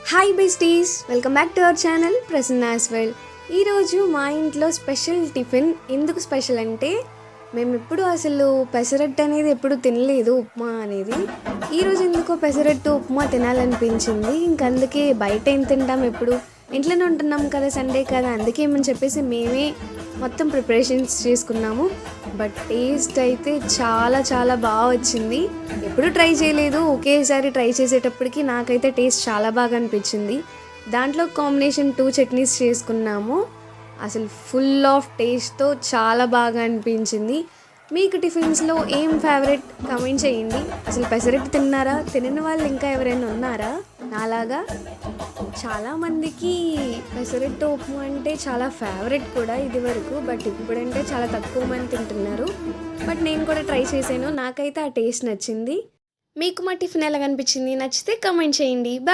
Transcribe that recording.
Hi besties, welcome back to our channel Prasanna as well. ఈరోజు మా ఇంట్లో స్పెషల్ టిఫిన్. ఎందుకు స్పెషల్ అంటే మేము ఎప్పుడు అసలు పెసరట్టు అనేది ఎప్పుడు తినలేదు, ఉప్మా అనేది. ఈరోజు ఎందుకో పెసరట్టు ఉప్మా తినాలనిపించింది. అందుకే బయట ఏం తింటాం, ఎప్పుడు ఇంట్లోనే ఉంటున్నాం కదా, సండే కదా, అందుకే ఏమని చెప్పేసి మేమే మొత్తం ప్రిపరేషన్స్ చేసుకున్నాము. బట్ టేస్ట్ అయితే చాలా చాలా బాగా వచ్చింది. ఎప్పుడు ట్రై చేయలేదు, ఒకేసారి ట్రై చేసేటప్పటికి నాకైతే టేస్ట్ చాలా బాగా అనిపించింది. దాంట్లో కాంబినేషన్ 2 చట్నీస్ చేసుకున్నాము. అసలు ఫుల్ ఆఫ్ టేస్ట్తో చాలా బాగా అనిపించింది. మీకు టిఫిన్స్లో ఏం ఫేవరెట్ కమెంట్ చేయండి. అసలు పెసరట్టు తిన్నారా? తినని వాళ్ళు ఇంకా ఎవరైనా ఉన్నారా నాలాగా? చాలామందికి పెసరట్టు ఉప్మా అంటే చాలా ఫేవరెట్ కూడా ఇది వరకు. బట్ ఇప్పుడంటే చాలా తక్కువ మంది తింటున్నారు. బట్ నేను కూడా ట్రై చేశాను, నాకైతే ఆ టేస్ట్ నచ్చింది. మీకు మా టిఫిన్ ఎలా కనిపించింది? నచ్చితే కమెంట్ చేయండి. బాయ్.